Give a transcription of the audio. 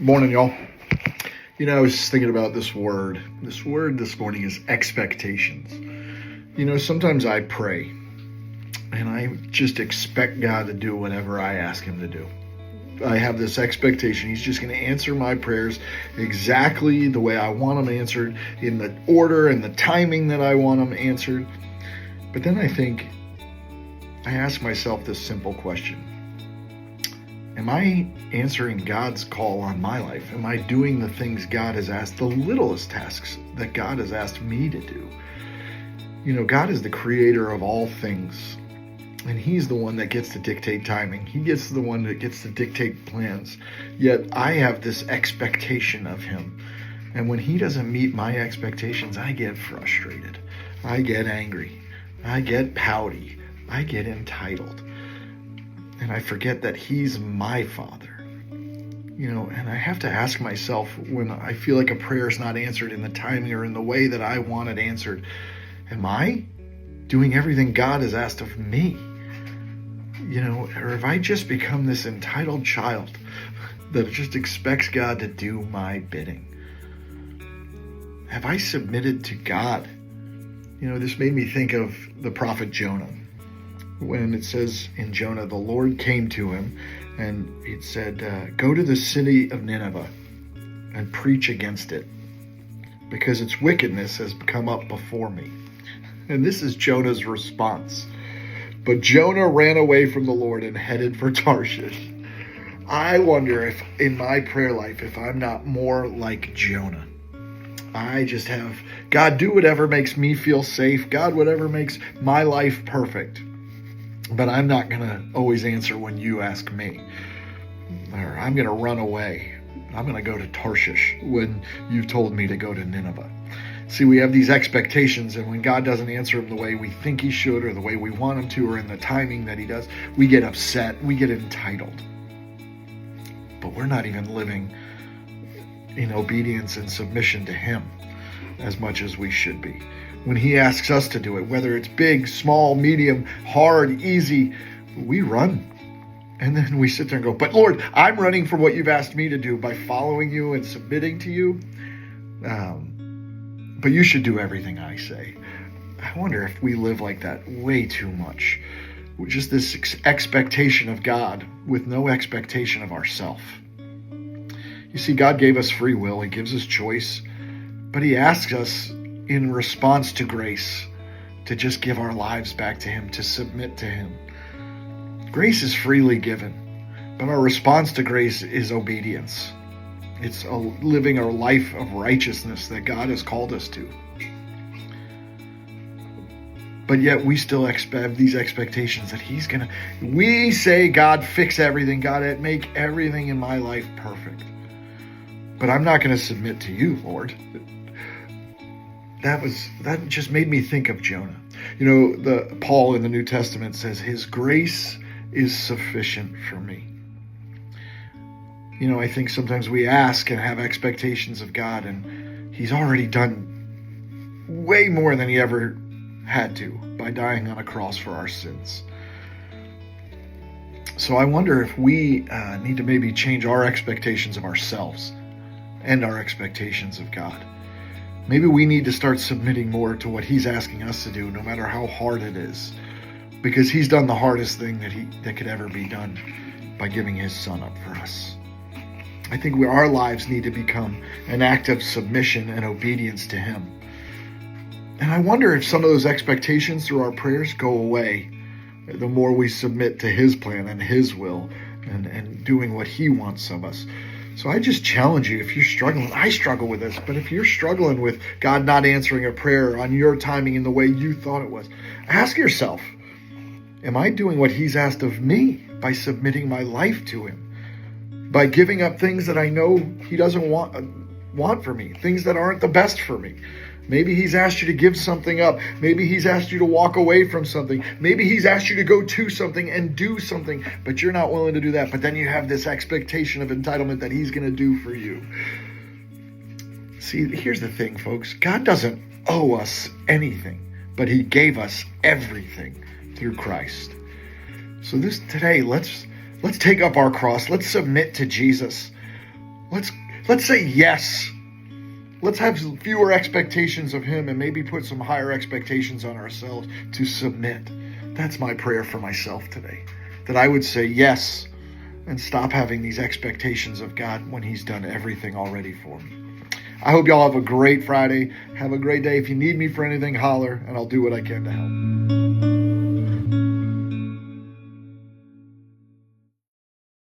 Morning, y'all. I was thinking about this word. This word this morning is expectations. Sometimes I pray and I just expect God to do whatever I ask him to do. I have this expectation he's just going to answer my prayers exactly the way I want them answered, in the order and the timing that I want them answered. But then I ask myself this simple question. Am I answering God's call on my life? Am I doing the things God has asked, the littlest tasks that God has asked me to do? God is the creator of all things, and he's the one that gets to dictate timing. He gets the one that gets to dictate plans. Yet I have this expectation of him. And when he doesn't meet my expectations, I get frustrated. I get angry. I get pouty. I get entitled. And I forget that he's my father. And I have to ask myself, when I feel like a prayer is not answered in the timing or in the way that I want it answered, am I doing everything God has asked of me? Or have I just become this entitled child that just expects God to do my bidding? Have I submitted to God? This made me think of the prophet Jonah. When it says in Jonah, the Lord came to him and it said, go to the city of Nineveh and preach against it, because its wickedness has come up before me. And this is Jonah's response. But Jonah ran away from the Lord and headed for Tarshish. I wonder if in my prayer life, if I'm not more like Jonah. I just have, God, do whatever makes me feel safe. God, whatever makes my life perfect. But I'm not going to always answer when you ask me. Or I'm going to run away. I'm going to go to Tarshish when you've told me to go to Nineveh. See, we have these expectations, and when God doesn't answer them the way we think he should, or the way we want him to, or in the timing that he does, we get upset, we get entitled. But we're not even living in obedience and submission to him as much as we should be. When he asks us to do it, whether it's big, small, medium, hard, easy, we run. And then we sit there and go, but Lord, I'm running from what you've asked me to do by following you and submitting to you. But you should do everything I say. I wonder if we live like that way too much. Just this expectation of God with no expectation of ourselves. You see, God gave us free will. He gives us choice. But he asks us in response to grace to just give our lives back to him, to submit to him. Grace is freely given, but our response to grace is obedience. It's living a life of righteousness that God has called us to. But yet we still have these expectations that we say, God, fix everything. God, make everything in my life perfect. But I'm not going to submit to you, Lord. That just made me think of Jonah. Paul in the New Testament says, his grace is sufficient for me. I think sometimes we ask and have expectations of God, and he's already done way more than he ever had to by dying on a cross for our sins. So I wonder if we need to maybe change our expectations of ourselves and our expectations of God. Maybe we need to start submitting more to what he's asking us to do, no matter how hard it is, because he's done the hardest thing that could ever be done by giving his son up for us. I think our lives need to become an act of submission and obedience to him. And I wonder if some of those expectations through our prayers go away the more we submit to his plan and his will and doing what he wants of us. So I just challenge you, if you're struggling, I struggle with this, but if you're struggling with God not answering a prayer on your timing in the way you thought it was, ask yourself, am I doing what he's asked of me by submitting my life to him? By giving up things that I know he doesn't want for me, things that aren't the best for me. Maybe he's asked you to give something up. Maybe he's asked you to walk away from something. Maybe he's asked you to go to something and do something, but you're not willing to do that. But then you have this expectation of entitlement that he's going to do for you. See, here's the thing, folks. God doesn't owe us anything, but he gave us everything through Christ. So today, let's take up our cross. Let's submit to Jesus. Let's say yes. Let's have fewer expectations of him and maybe put some higher expectations on ourselves to submit. That's my prayer for myself today. That I would say yes and stop having these expectations of God when he's done everything already for me. I hope y'all have a great Friday. Have a great day. If you need me for anything, holler, and I'll do what I can to help.